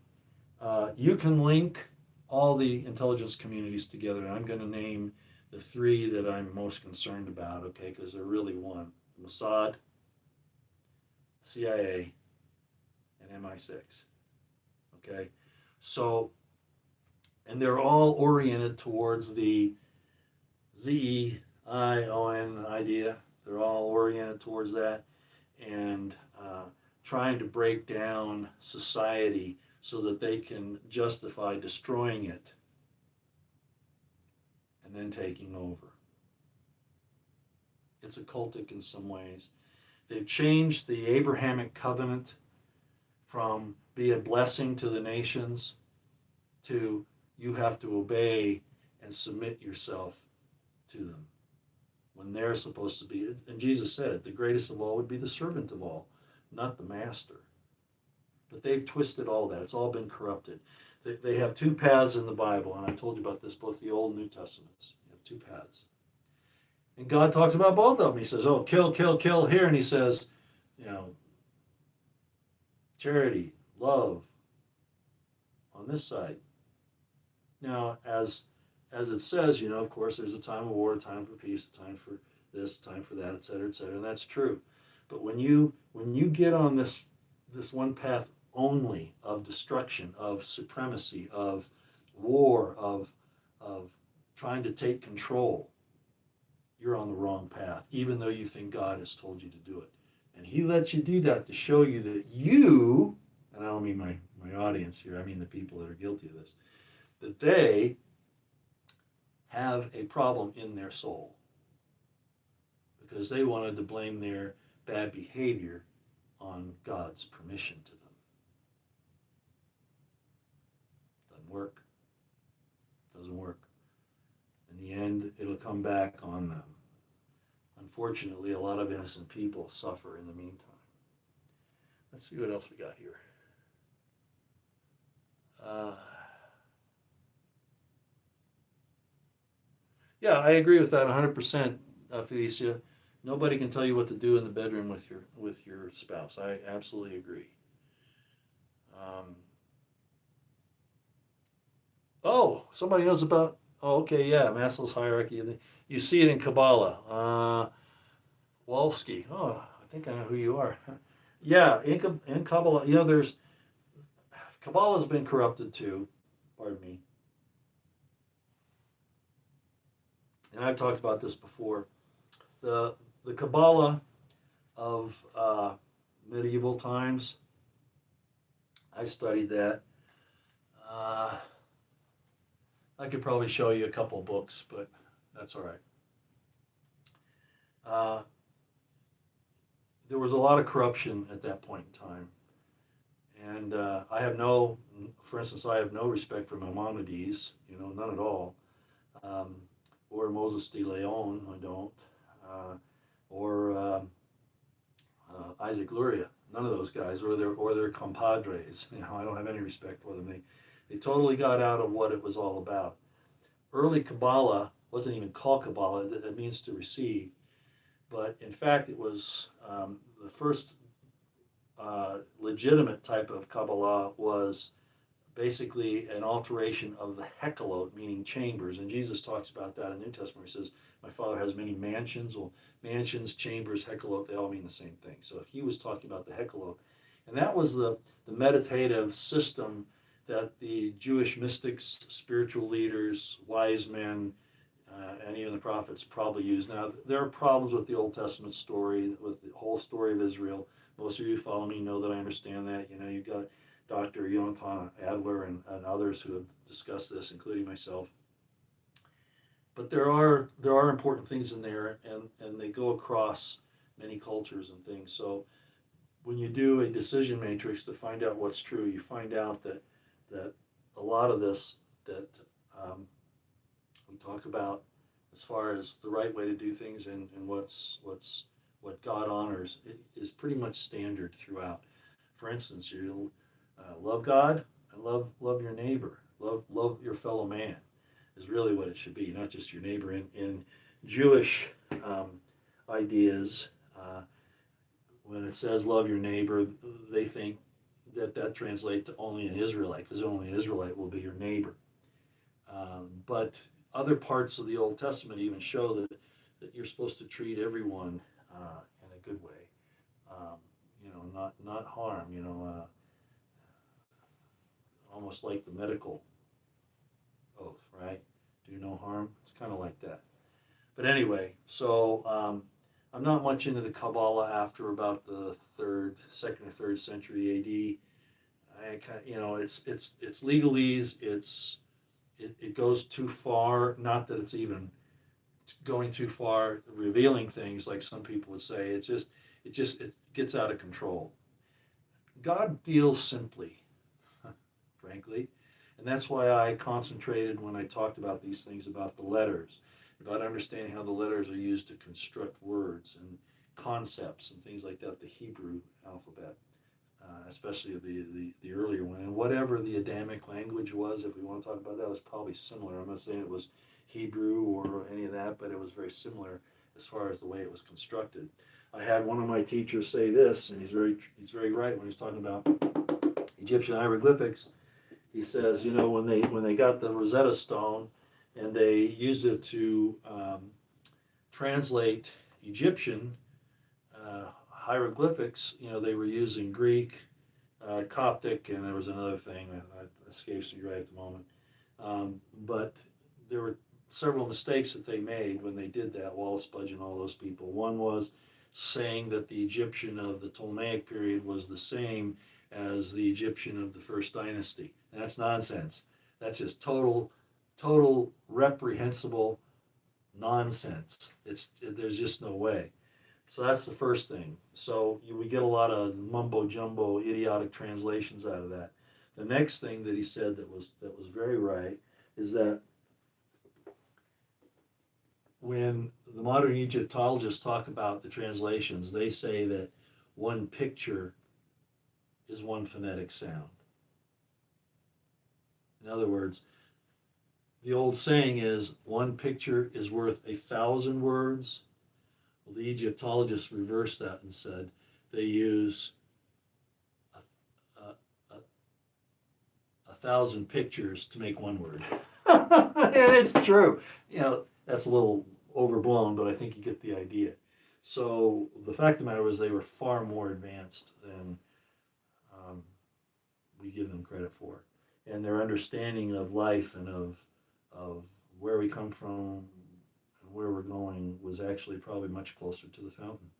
[SPEAKER 1] You can link all the intelligence communities together, and I'm going to name the three that I'm most concerned about, okay, because they're really one. Mossad, CIA, and MI6, okay? So, and they're all oriented towards the ZEION idea. They're all oriented towards that and trying to break down society so that they can justify destroying it and then taking over. It's occultic in some ways. They've changed the Abrahamic covenant from be a blessing to the nations to you have to obey and submit yourself to them when they're supposed to be. And Jesus said the greatest of all would be the servant of all, not the master. But they've twisted all that. It's all been corrupted. They have two paths in the Bible, and I told you about this, both the Old and New Testaments. You have two paths. And God talks about both of them. He says, oh, kill, kill, kill here. And he says, charity, love on this side. Now, as it says, of course, there's a time of war, a time for peace, a time for this, a time for that, et cetera, and that's true. But when you get on this one path only of destruction, of supremacy, of war, of trying to take control, you're on the wrong path, even though you think God has told you to do it. And He lets you do that to show you that you, and I don't mean my audience here, I mean the people that are guilty of this, that they have a problem in their soul because they wanted to blame their bad behavior on God's permission to them. Doesn't work. In the end, it'll come back on them. Unfortunately, a lot of innocent people suffer in the meantime. Let's see what else we got here. Yeah, I agree with that 100%, Felicia. Nobody can tell you what to do in the bedroom with your spouse. I absolutely agree. Somebody knows about Oh, okay, yeah, Maslow's hierarchy. You see it in Kabbalah. Walsky. Oh, I think I know who you are. Yeah, in Kabbalah, there's Kabbalah's been corrupted too. Pardon me. And I've talked about this before. The the Kabbalah of medieval times. I studied that. Uh, I could probably show you a couple of books, but that's all right. Uh, there was a lot of corruption at that point in time. And for instance, I have no respect for Maimonides, none at all. Um, or Moses de Leon, I don't. Or Isaac Luria, none of those guys, or their compadres. I don't have any respect for them. They totally got out of what it was all about. Early Kabbalah wasn't even called Kabbalah. It means to receive. But in fact, it was the first legitimate type of Kabbalah was basically an alteration of the Hekkelot, meaning chambers. And Jesus talks about that in the New Testament. He says, my Father has many mansions. Well, mansions, chambers, Hekkelot, they all mean the same thing. So he was talking about the Hekkelot. And that was the meditative system that the Jewish mystics, spiritual leaders, wise men, and even the prophets probably used. Now, there are problems with the Old Testament story, with the whole story of Israel. Most of you who follow me know that I understand that. You've got Dr. Jonathan Adler and others who have discussed this, including myself. But there are important things in there, and they go across many cultures and things. So when you do a decision matrix to find out what's true, you find out that a lot of this that we talk about as far as the right way to do things and what God honors, it is pretty much standard throughout. For instance, you love God and love your neighbor, love your fellow man is really what it should be, not just your neighbor. In Jewish ideas, when it says love your neighbor, they think that translates to only an Israelite, because only an Israelite will be your neighbor. But other parts of the Old Testament even show that you're supposed to treat everyone in a good way. Not harm. Almost like the medical oath, right? Do no harm. It's kind of like that. But anyway, so I'm not much into the Kabbalah after about the second or third century AD. It's legalese. It goes too far. Not that it's even going too far, revealing things like some people would say. It gets out of control. God deals simply, frankly, and that's why I concentrated when I talked about these things about the letters, about understanding how the letters are used to construct words and concepts and things like that. The Hebrew alphabet, especially the earlier one, and whatever the Adamic language was, if we want to talk about that, was probably similar. I'm not saying it was Hebrew or any of that, but it was very similar as far as the way it was constructed. I had one of my teachers say this, and he's very right when he's talking about Egyptian hieroglyphics. He says, when they got the Rosetta Stone and they used it to translate Egyptian hieroglyphics, they were using Greek, Coptic, and there was another thing that escapes me right at the moment. But there were several mistakes that they made when they did that, Wallace Budge and all those people. One was saying that the Egyptian of the Ptolemaic period was the same as the Egyptian of the First Dynasty. And that's nonsense. That's just total reprehensible nonsense. There's just no way. So that's the first thing. So we get a lot of mumbo jumbo, idiotic translations out of that. The next thing that he said that was very right is that when the modern Egyptologists talk about the translations, they say that one picture is one phonetic sound. In other words, the old saying is one picture is worth 1,000 words. Well, the Egyptologists reversed that and said they use 1,000 pictures to make one word. And it's true. That's a little overblown, but I think you get the idea. So the fact of the matter was they were far more advanced than um, we give them credit for. And their understanding of life and of where we come from and where we're going was actually probably much closer to the fountain.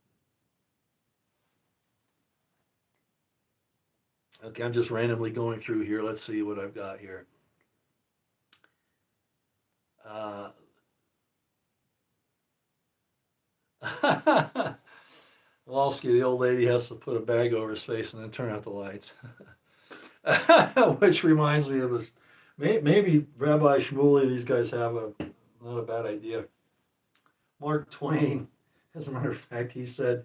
[SPEAKER 1] Okay, I'm just randomly going through here. Let's see what I've got here. Walsky, the old lady, has to put a bag over his face and then turn out the lights. Which reminds me of this. Maybe Rabbi Shmuley, these guys have not a bad idea. Mark Twain, as a matter of fact, he said,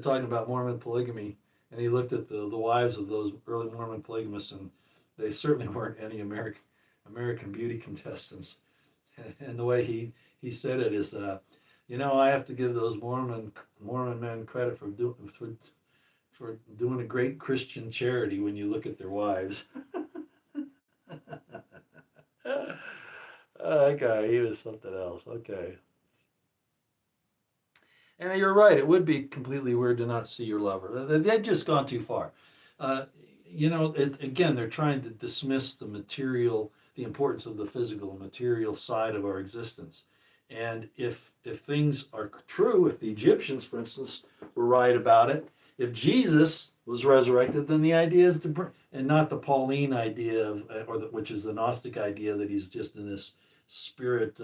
[SPEAKER 1] talking about Mormon polygamy, and he looked at the wives of those early Mormon polygamists, and they certainly weren't any American Beauty contestants. And the way he said it is, I have to give those Mormon men credit for doing a great Christian charity when you look at their wives. That guy, he was something else. Okay. And you're right, it would be completely weird to not see your lover. They've just gone too far. Again, they're trying to dismiss the importance of the physical and material side of our existence. And if things are true, if the Egyptians, for instance, were right about it, if Jesus was resurrected, then the idea is and not the Pauline idea which is the Gnostic idea that he's just in this spirit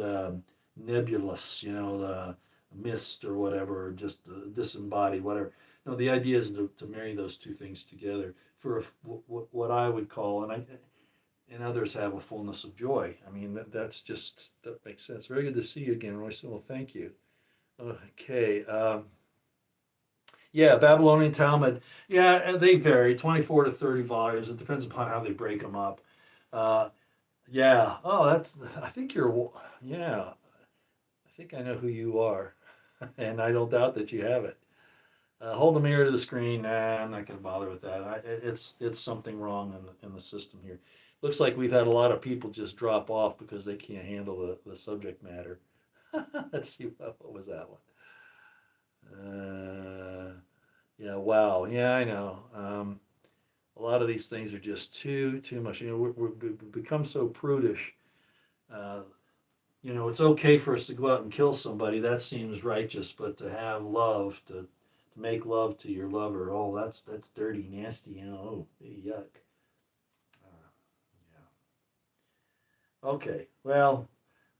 [SPEAKER 1] nebulous, the mist or whatever, or just disembodied, whatever. No, the idea is to marry those two things together for what I would call, and others have, a fullness of joy. I mean, that makes sense. Very good to see you again, Royce. Well, thank you. Okay. Yeah, Babylonian Talmud. Yeah, they vary, 24 to 30 volumes. It depends upon how they break them up. Yeah. Oh, I think yeah, I think I know who you are. And I don't doubt that you have it. Hold the mirror to the screen. Nah, I'm not going to bother with that. It's something wrong in the system here. Looks like we've had a lot of people just drop off because they can't handle the subject matter. Let's see, what was that one? Yeah, wow. Yeah, I know. A lot of these things are just too much. We've become so prudish. It's okay for us to go out and kill somebody. That seems righteous, but to have love, to make love to your lover, oh, that's dirty, nasty. Oh, yuck. Yeah. Okay. Well,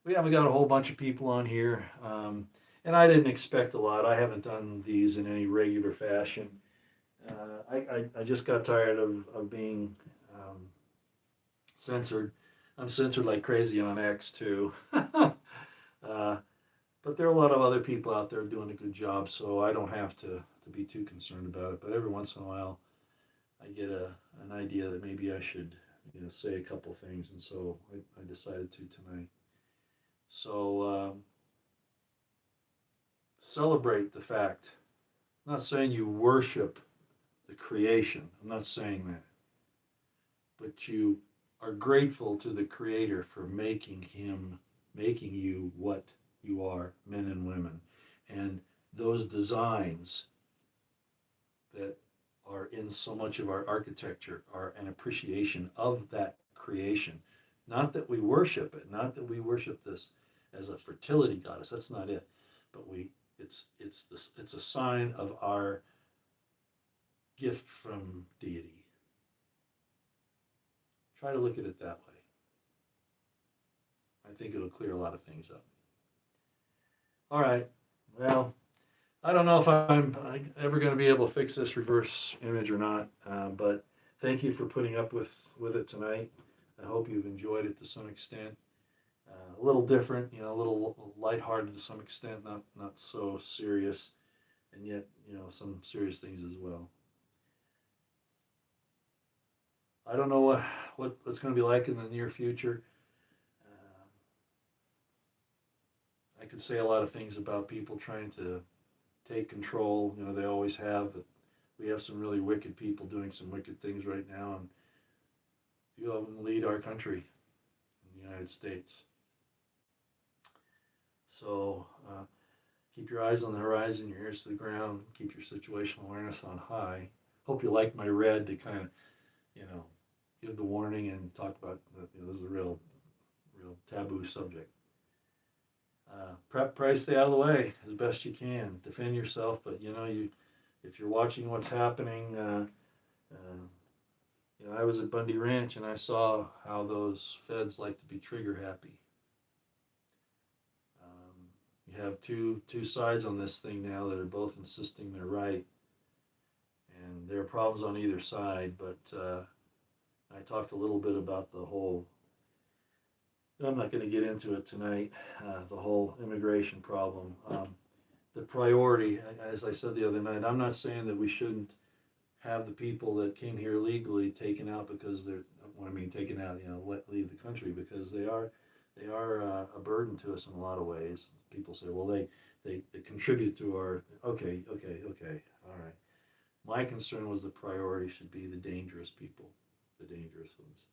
[SPEAKER 1] we haven't got a whole bunch of people on here, and I didn't expect a lot. I haven't done these in any regular fashion. I just got tired of being censored. I'm censored like crazy on X too. But there are a lot of other people out there doing a good job, so I don't have to be too concerned about it. But every once in a while, I get an idea that maybe I should say a couple things, and so I decided to tonight. So celebrate the fact. I'm not saying you worship the creation. I'm not saying that. But you are grateful to the Creator for making you what you are, men and women. And those designs that are in so much of our architecture are an appreciation of that creation. Not that we worship it, not that we worship this as a fertility goddess. That's not it. But it's a sign of our gift from deity. Try to look at it that way. I think it'll clear a lot of things up. All right. Well, I don't know if I'm ever going to be able to fix this reverse image or not, but thank you for putting up with it tonight. I hope you've enjoyed it to some extent. A little different, a little lighthearted to some extent, not so serious, and yet, some serious things as well. I don't know what it's going to be like in the near future. I could say a lot of things about people trying to take control. They always have. But we have some really wicked people doing some wicked things right now, and a few of them lead our country. the United States. So keep your eyes on the horizon, your ears to the ground, keep your situational awareness on high. Hope you like my red to kind of, give the warning and talk about, this is a real taboo subject. Pray stay out of the way as best you can. Defend yourself, but if you're watching what's happening, I was at Bundy Ranch and I saw how those feds like to be trigger happy. You have two sides on this thing now that are both insisting they're right, and there are problems on either side. But I talked a little bit about the whole. I'm not going to get into it tonight. The whole immigration problem. The priority, as I said the other night, I'm not saying that we shouldn't have the people that came here legally taken out because they're. When I mean taken out, leave the country, because they are a burden to us in a lot of ways. People say, well, they contribute to our. Okay, all right. My concern was the priority should be the dangerous people, the dangerous ones.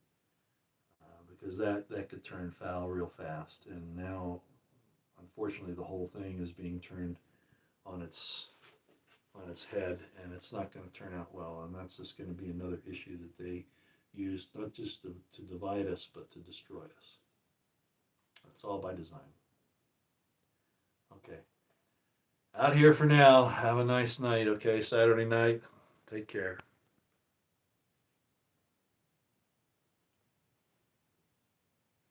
[SPEAKER 1] Because that could turn foul real fast. And now, unfortunately, the whole thing is being turned on its head, and it's not going to turn out well. And that's just going to be another issue that they use, not just to divide us, but to destroy us. It's all by design. Okay. Out here for now. Have a nice night, okay? Saturday night. Take care.